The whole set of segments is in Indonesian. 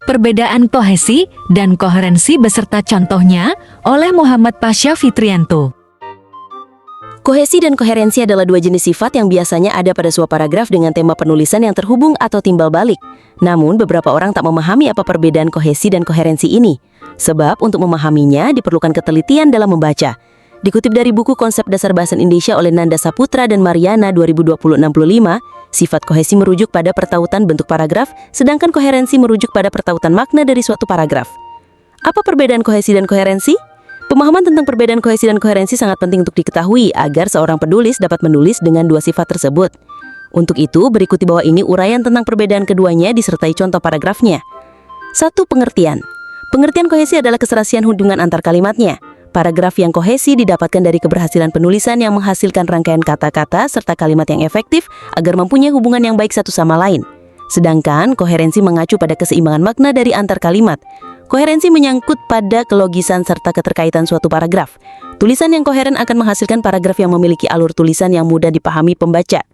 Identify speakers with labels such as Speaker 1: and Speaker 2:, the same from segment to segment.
Speaker 1: Perbedaan kohesi dan koherensi beserta contohnya oleh Muhammad Pasha Fitrianto.
Speaker 2: Kohesi dan koherensi adalah dua jenis sifat yang biasanya ada pada sebuah paragraf dengan tema penulisan yang terhubung atau timbal balik. Namun, beberapa orang tak memahami apa perbedaan kohesi dan koherensi ini. Sebab, untuk memahaminya diperlukan ketelitian dalam membaca. Dikutip dari buku Konsep Dasar Bahasa Indonesia oleh Nanda Saputra dan Mariana 2020-65, sifat kohesi merujuk pada pertautan bentuk paragraf, sedangkan koherensi merujuk pada pertautan makna dari suatu paragraf. Apa perbedaan kohesi dan koherensi? Pemahaman tentang perbedaan kohesi dan koherensi sangat penting untuk diketahui agar seorang penulis dapat menulis dengan dua sifat tersebut. Untuk itu, berikut di bawah ini uraian tentang perbedaan keduanya disertai contoh paragrafnya. 1. Pengertian. Pengertian kohesi adalah keserasian hubungan antar kalimatnya. Paragraf yang kohesi didapatkan dari keberhasilan penulisan yang menghasilkan rangkaian kata-kata serta kalimat yang efektif agar mempunyai hubungan yang baik satu sama lain. Sedangkan koherensi mengacu pada keseimbangan makna dari antar kalimat. Koherensi menyangkut pada kelogisan serta keterkaitan suatu paragraf. Tulisan yang koheren akan menghasilkan paragraf yang memiliki alur tulisan yang mudah dipahami pembaca.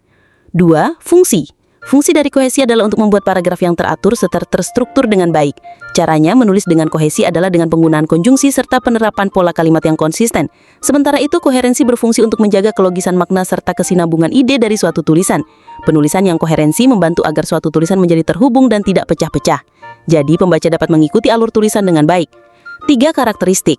Speaker 2: 2. Fungsi. Fungsi dari kohesi adalah untuk membuat paragraf yang teratur serta terstruktur dengan baik. Caranya menulis dengan kohesi adalah dengan penggunaan konjungsi serta penerapan pola kalimat yang konsisten. Sementara itu, koherensi berfungsi untuk menjaga kelogisan makna serta kesinambungan ide dari suatu tulisan. Penulisan yang koherensi membantu agar suatu tulisan menjadi terhubung dan tidak pecah-pecah. Jadi, pembaca dapat mengikuti alur tulisan dengan baik. 3. Karakteristik.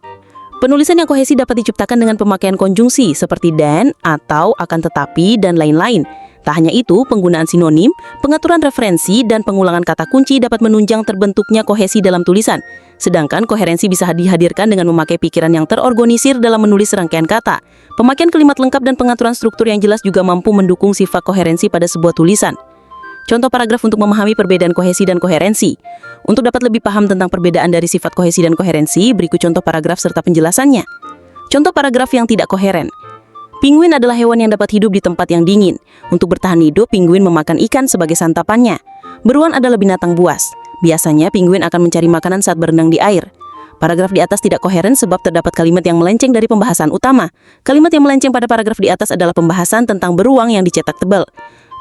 Speaker 2: Penulisan yang kohesi dapat diciptakan dengan pemakaian konjungsi seperti dan, atau, akan tetapi, dan lain-lain. Tak hanya itu, penggunaan sinonim, pengaturan referensi, dan pengulangan kata kunci dapat menunjang terbentuknya kohesi dalam tulisan. Sedangkan koherensi bisa dihadirkan dengan memakai pikiran yang terorganisir dalam menulis rangkaian kata. Pemakaian kalimat lengkap dan pengaturan struktur yang jelas juga mampu mendukung sifat koherensi pada sebuah tulisan. Contoh paragraf untuk memahami perbedaan kohesi dan koherensi. Untuk dapat lebih paham tentang perbedaan dari sifat kohesi dan koherensi, berikut contoh paragraf serta penjelasannya. Contoh paragraf yang tidak koheren. Penguin adalah hewan yang dapat hidup di tempat yang dingin. Untuk bertahan hidup, penguin memakan ikan sebagai santapannya. Beruang adalah binatang buas. Biasanya, penguin akan mencari makanan saat berenang di air. Paragraf di atas tidak koheren sebab terdapat kalimat yang melenceng dari pembahasan utama. Kalimat yang melenceng pada paragraf di atas adalah pembahasan tentang beruang yang dicetak tebal.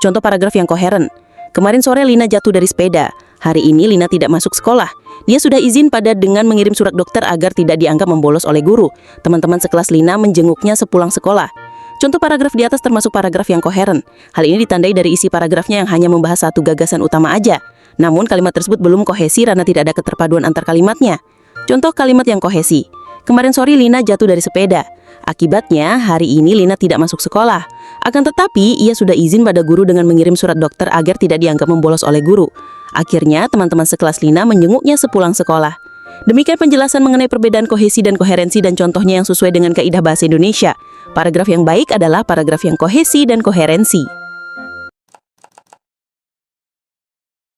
Speaker 2: Contoh paragraf yang koheren. Kemarin sore Lina jatuh dari sepeda. Hari ini Lina tidak masuk sekolah. Dia sudah izin dengan mengirim surat dokter agar tidak dianggap membolos oleh guru. Teman-teman sekelas Lina menjenguknya sepulang sekolah. Contoh paragraf di atas termasuk paragraf yang koheren. Hal ini ditandai dari isi paragrafnya yang hanya membahas satu gagasan utama aja. Namun kalimat tersebut belum kohesi karena tidak ada keterpaduan antar kalimatnya. Contoh kalimat yang kohesi. Kemarin sore Lina jatuh dari sepeda. Akibatnya, hari ini Lina tidak masuk sekolah. Akan tetapi, ia sudah izin pada guru dengan mengirim surat dokter agar tidak dianggap membolos oleh guru. Akhirnya, teman-teman sekelas Lina menjenguknya sepulang sekolah. Demikian penjelasan mengenai perbedaan kohesi dan koherensi dan contohnya yang sesuai dengan kaidah bahasa Indonesia. Paragraf yang baik adalah paragraf yang kohesi dan koherensi.